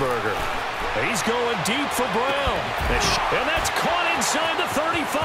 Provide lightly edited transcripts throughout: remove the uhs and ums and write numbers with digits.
Roethlisberger. He's going deep for Brown. And that's caught inside the 35.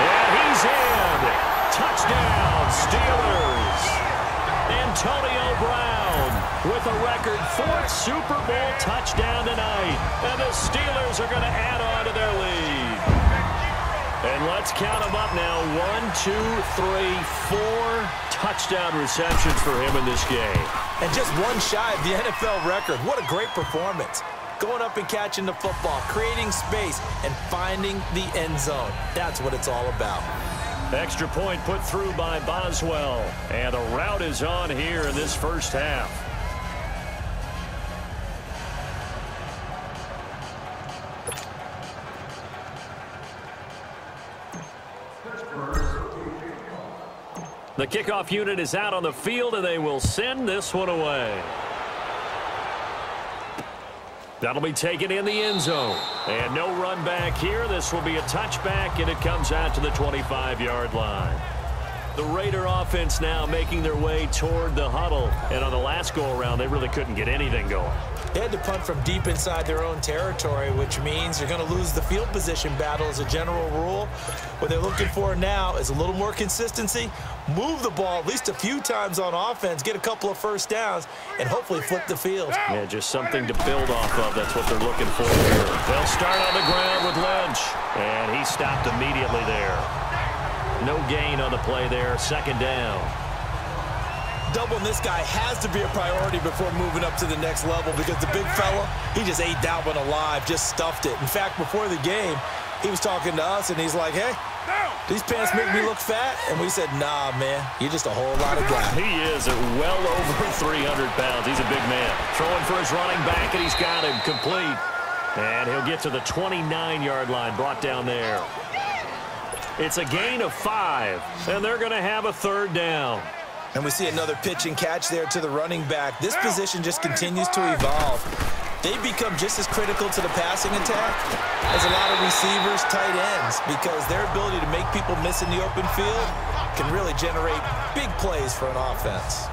And he's in. Touchdown, Steelers. Antonio Brown with a record 4th Super Bowl touchdown tonight. And the Steelers are going to add on to their lead. And let's count them up now. 1, 2, 3, 4 touchdown receptions for him in this game. And just one shy of the NFL record. What a great performance. Going up and catching the football, creating space, and finding the end zone. That's what it's all about. Extra point put through by Boswell. And the route is on here in this first half. The kickoff unit is out on the field, and they will send this one away. That'll be taken in the end zone. And no run back here. This will be a touchback, and it comes out to the 25-yard line. The Raider offense now making their way toward the huddle. And on the last go-around, they really couldn't get anything going. They had to punt from deep inside their own territory, which means you're going to lose the field position battle as a general rule. What they're looking for now is a little more consistency, move the ball at least a few times on offense, get a couple of first downs, and hopefully flip the field. Yeah, just something to build off of. That's what they're looking for here. They'll start on the ground with Lynch, and he stopped immediately there. No gain on the play there. 2nd down. Doubling this guy has to be a priority before moving up to the next level because the big fella, he just ate that one alive, just stuffed it. In fact, before the game, he was talking to us, and he's like, hey, these pants make me look fat. And we said, nah, man, you're just a whole lot of guy. He is at well over 300 pounds. He's a big man. Throwing for his running back, and he's got him complete. And he'll get to the 29-yard line, brought down there. It's a gain of 5, and they're going to have a 3rd down. And we see another pitch and catch there to the running back. This position just continues to evolve. They become just as critical to the passing attack as a lot of receivers, tight ends, because their ability to make people miss in the open field can really generate big plays for an offense.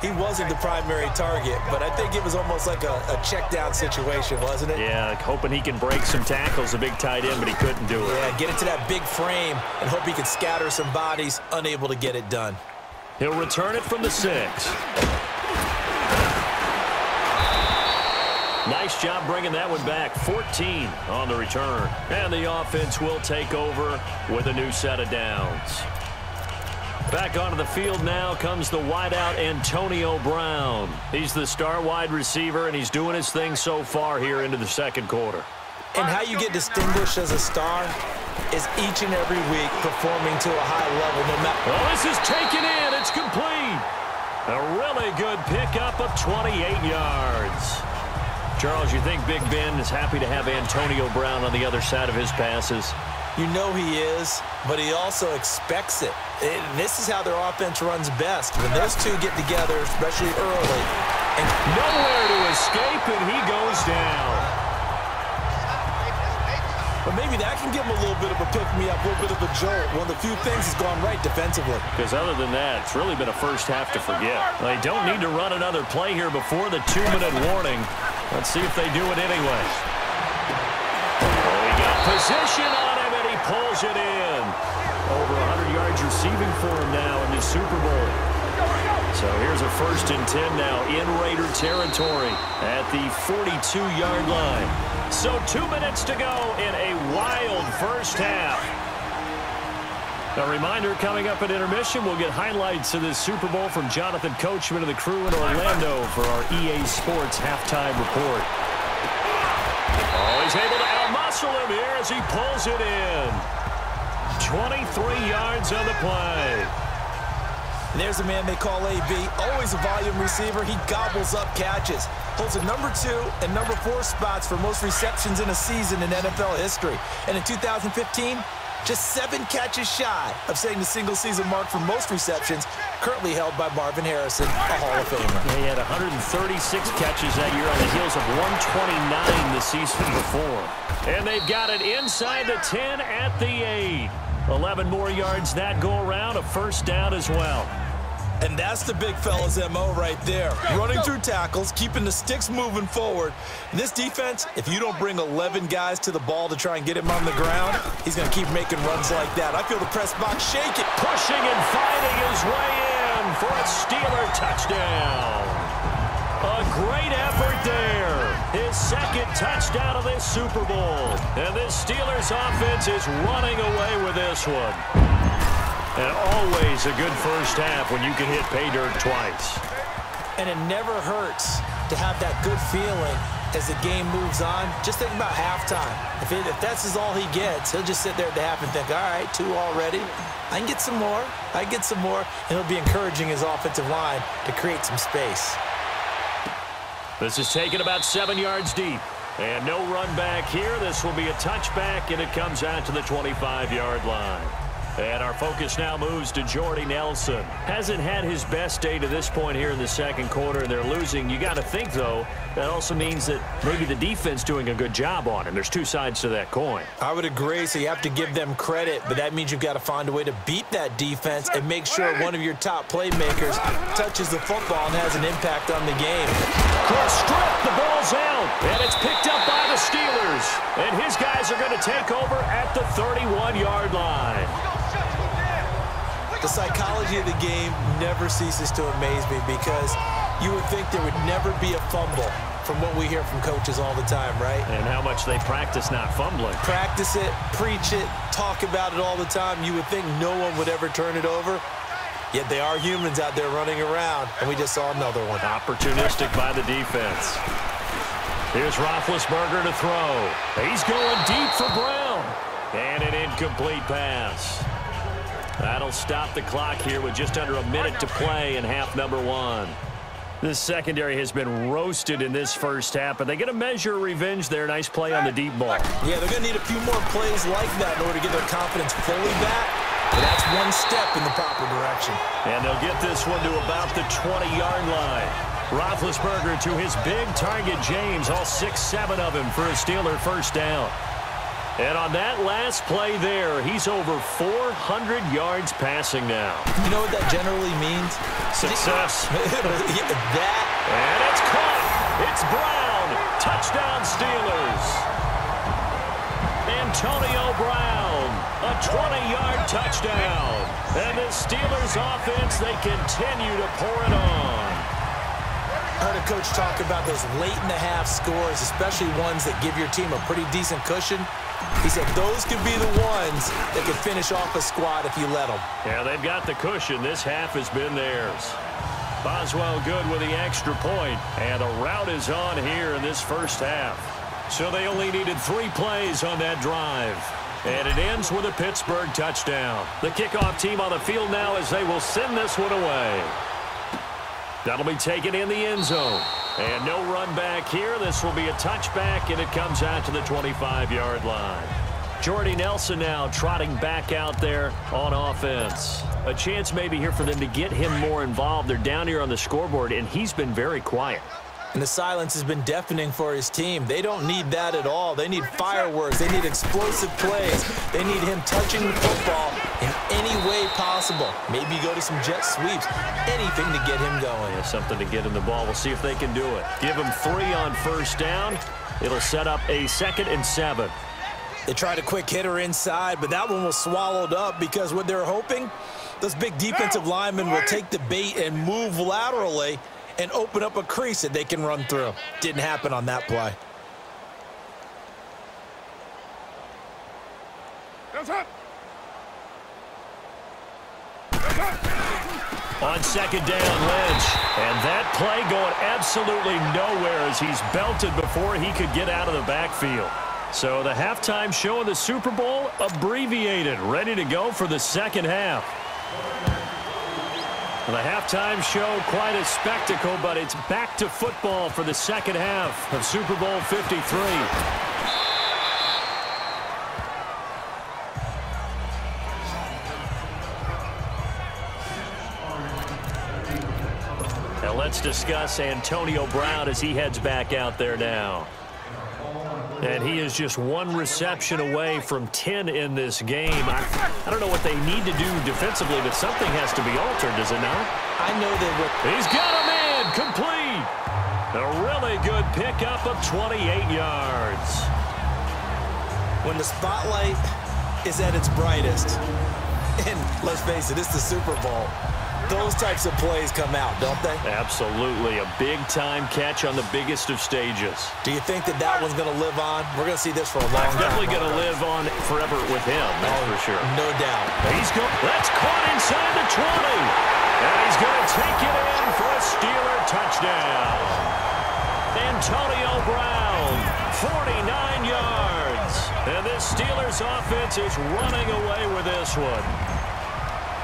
He wasn't the primary target, but I think it was almost like a check-down situation, wasn't it? Yeah, hoping he can break some tackles, a big tight end, but he couldn't do it. Yeah, get into that big frame and hope he can scatter some bodies, unable to get it done. He'll return it from the 6. Nice job bringing that one back. 14 on the return. And the offense will take over with a new set of downs. Back onto the field now comes the wideout Antonio Brown. He's the star wide receiver, and he's doing his thing so far here into the 2nd quarter. And how you get distinguished as a star is each and every week performing to a high level. No matter. Well, this is taken in. It's complete. A really good pickup of 28 yards. Charles, you think Big Ben is happy to have Antonio Brown on the other side of his passes? You know he is, but he also expects it. And this is how their offense runs best. When those two get together, especially early. And nowhere to escape, and he goes down. But maybe that can give him a little bit of a pick-me-up, a little bit of a jolt. One of the few things has gone right defensively. Because other than that, it's really been a first half to forget. They don't need to run another play here before the 2-minute warning. Let's see if they do it anyway. Oh, he got position on him, and he pulls it in. Over 100 yards receiving for him now in the Super Bowl. So here's a 1st and 10 now in Raider territory at the 42-yard line. So 2 minutes to go in a wild first half. A reminder coming up at intermission, we'll get highlights of this Super Bowl from Jonathan Coachman and the crew in Orlando for our EA Sports halftime report. Oh, he's able to out-muscle him here as he pulls it in. 23 yards on the play. And there's a man they call AB, always a volume receiver. He gobbles up catches. Holds a number 2 and number 4 spots for most receptions in a season in NFL history. And in 2015, just 7 catches shy of setting the single-season mark for most receptions, currently held by Marvin Harrison, a Hall of Famer. He had 136 catches that year on the heels of 129 the season before. And they've got it inside the 10 at the 8. 11 more yards that go around, a first down as well. And that's the big fella's MO right there. Running through tackles, keeping the sticks moving forward. In this defense, if you don't bring 11 guys to the ball to try and get him on the ground, he's going to keep making runs like that. I feel the press box shake it. Pushing and fighting his way in for a Steeler touchdown. A great effort there. His second touchdown of this Super Bowl. And this Steelers offense is running away with this one. And always a good first half when you can hit pay dirt twice. And it never hurts to have that good feeling as the game moves on. Just think about halftime. If that's all he gets, he'll just sit there at the half and think, all right, 2 already. I can get some more. I can get some more. And he'll be encouraging his offensive line to create some space. This is taken about 7 yards deep. And no run back here. This will be a touchback, and it comes out to the 25-yard line. And our focus now moves to Jordy Nelson. Hasn't had his best day to this point here in the second quarter, and they're losing. You got to think, though, that also means that maybe the defense doing a good job on him. There's 2 sides to that coin. I would agree, so you have to give them credit, but that means you've got to find a way to beat that defense and make sure one of your top playmakers touches the football and has an impact on the game. Cross strip, the ball's out, and it's picked up by the Steelers. And his guys are going to take over at the 31-yard line. The psychology of the game never ceases to amaze me because you would think there would never be a fumble from what we hear from coaches all the time, right? And how much they practice not fumbling. Practice it, preach it, talk about it all the time. You would think no one would ever turn it over. Yet they are humans out there running around, and we just saw another one. Opportunistic by the defense. Here's Roethlisberger to throw. He's going deep for Brown. And an incomplete pass. That'll stop the clock here with just under a minute to play in half number 1. This secondary has been roasted in this first half, but they get a measure of revenge there. Nice play on the deep ball. Yeah, they're going to need a few more plays like that in order to get their confidence fully back. But that's one step in the proper direction. And they'll get this one to about the 20-yard line. Roethlisberger to his big target, James, all 6-7 of him for a Steeler first down. And on that last play there, he's over 400 yards passing now. You know what that generally means? Success. That. And it's caught. It's Brown. Touchdown Steelers. Antonio Brown, a 20-yard touchdown. And the Steelers offense, they continue to pour it on. I heard a coach talk about those late-in-the-half scores, especially ones that give your team a pretty decent cushion. He said those could be the ones that could finish off a squad if you let them. Yeah, they've got the cushion. This half has been theirs. Boswell good with the extra point, and a rout is on here in this first half. So they only needed 3 plays on that drive. And it ends with a Pittsburgh touchdown. The kickoff team on the field now as they will send this one away. That'll be taken in the end zone. And no run back here. This will be a touchback, and it comes out to the 25-yard line. Jordy Nelson now trotting back out there on offense. A chance maybe here for them to get him more involved. They're down here on the scoreboard, and he's been very quiet. And the silence has been deafening for his team. They don't need that at all. They need fireworks. They need explosive plays. They need him touching the football in any way possible. Maybe go to some jet sweeps. Anything to get him going. Yeah, something to get him the ball. We'll see if they can do it. Give him 3 on first down. It'll set up a 2nd and 7. They tried a quick hitter inside, but that one was swallowed up because what they're hoping, those big defensive linemen will take the bait and move laterally and open up a crease that they can run through. Didn't happen on that play. On second down, Lynch. And that play going absolutely nowhere as he's belted before he could get out of the backfield. So the halftime show of the Super Bowl abbreviated, ready to go for the second half. The halftime show, quite a spectacle, but it's back to football for the second half of Super Bowl 53. Now let's discuss Antonio Brown as he heads back out there now. And he is just one reception away from 10 in this game. I don't know what they need to do defensively, but something has to be altered, does it not? I know they would. He's got a man complete. A really good pickup of 28 yards. When the spotlight is at its brightest, and let's face it, it's the Super Bowl, those types of plays come out, don't they? Absolutely. A big-time catch on the biggest of stages. Do you think that that one's going to live on? We're going to see this for a long time. Definitely going to live on forever with him, that's for sure. No doubt. That's caught inside the 20. And he's going to take it in for a Steeler touchdown. Antonio Brown, 49 yards. And this Steelers offense is running away with this one.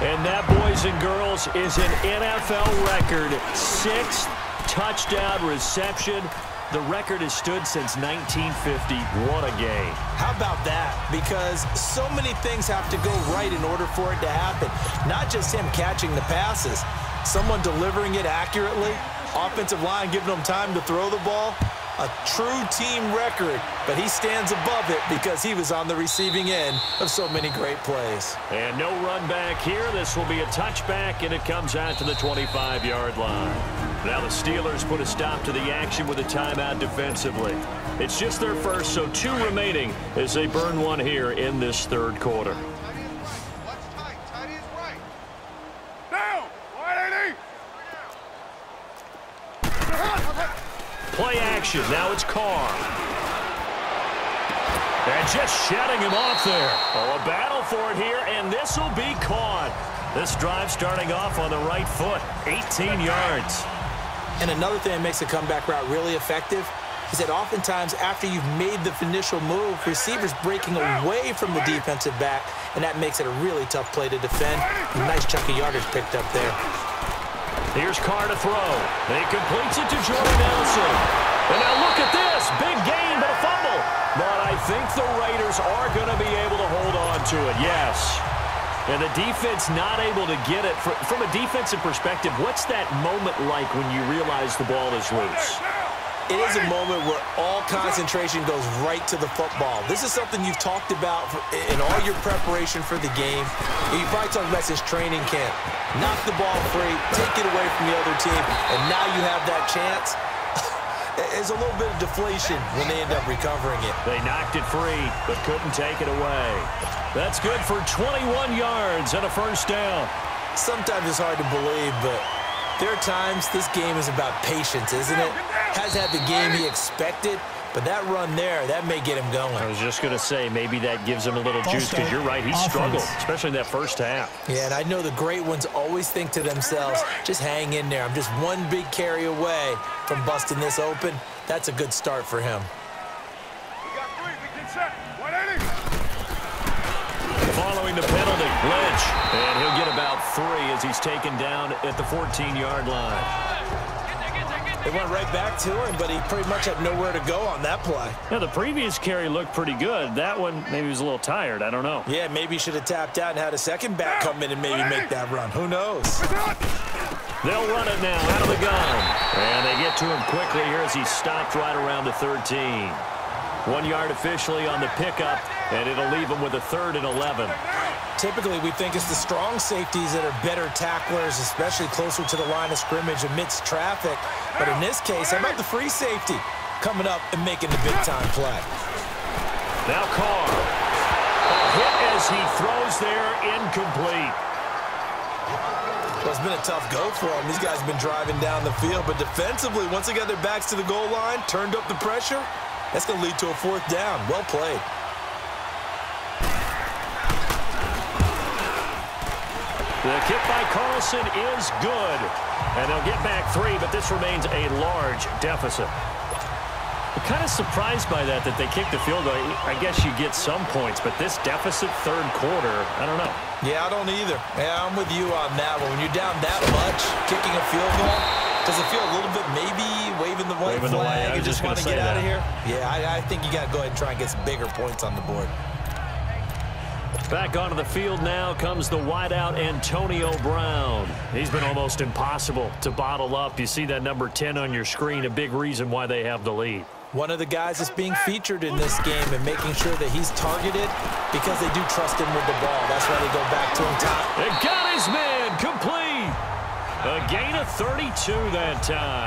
And that, boys and girls, is an NFL record. 6th touchdown reception. The record has stood since 1950. What a game. How about that? Because so many things have to go right in order for it to happen. Not just him catching the passes. Someone delivering it accurately. Offensive line giving them time to throw the ball. A true team record, but he stands above it because he was on the receiving end of so many great plays. And no run back here. This will be a touchback, and it comes out to the 25-yard line. Now the Steelers put a stop to the action with a timeout defensively. It's just their first, so 2 remaining as they burn one here in this third quarter. Play action. Now it's Carr. And just shutting him off there. Oh, a battle for it here, and this will be caught. This drive starting off on the right foot. 18 yards. And another thing that makes a comeback route really effective is that oftentimes after you've made the initial move, receivers breaking away from the defensive back, and that makes it a really tough play to defend. A nice chunk of yardage picked up there. Here's Carr to throw. And he completes it to Jordan Nelson. And now look at this. Big gain, but a fumble. But I think the Raiders are going to be able to hold on to it. Yes. And the defense not able to get it. From a defensive perspective, what's that moment like when you realize the ball is loose? It is a moment where all concentration goes right to the football. This is something you've talked about in all your preparation for the game. You probably talked about since training camp. Knock the ball free, take it away from the other team, and now you have that chance. There's a little bit of deflation when they end up recovering it. They knocked it free, but couldn't take it away. That's good for 21 yards and a first down. Sometimes it's hard to believe, but there are times this game is about patience, isn't it? Has had the game he expected, but that run there, that may get him going. I was just going to say, maybe that gives him a little juice, because you're right, he struggled, especially in that first half. Yeah, and I know the great ones always think to themselves, just hang in there. I'm just one big carry away from busting this open. That's a good start for him. We got 3, we can set. 180. Following the penalty, Lynch, and he'll get about 3 as he's taken down at the 14-yard line. They went right back to him, but he pretty much had nowhere to go on that play. Yeah, the previous carry looked pretty good. That one, maybe he was a little tired. I don't know. Yeah, maybe he should have tapped out and had a second back come in and maybe make that run. Who knows? They'll run it now out of the gun. And they get to him quickly here as he stopped right around the 13. 1 yard officially on the pickup, and it'll leave him with a 3rd and 11. Typically, we think it's the strong safeties that are better tacklers, especially closer to the line of scrimmage amidst traffic. But in this case, how about the free safety coming up and making the big-time play? Now Carr. A hit as he throws there, incomplete. Well, it's been a tough go for them. These guys have been driving down the field, but defensively, once they got their backs to the goal line, turned up the pressure, that's going to lead to a 4th down. Well played. The kick by Carlson is good. And they'll get back 3, but this remains a large deficit. I'm kind of surprised by that they kicked the field goal. I guess you get some points, but this deficit 3rd quarter, I don't know. Yeah, I don't either. Yeah, I'm with you on that one. When you're down that much, kicking a field goal, does it feel a little bit maybe waving the white flag and just want to get out of here? Yeah, I think you got to go ahead and try and get some bigger points on the board. Back onto the field now comes the wideout Antonio Brown. He's been almost impossible to bottle up. You see that number 10 on your screen, a big reason why they have the lead. One of the guys that's being featured in this game and making sure that he's targeted because they do trust him with the ball. That's why they go back to him top. They got his man complete. A gain of 32 that time.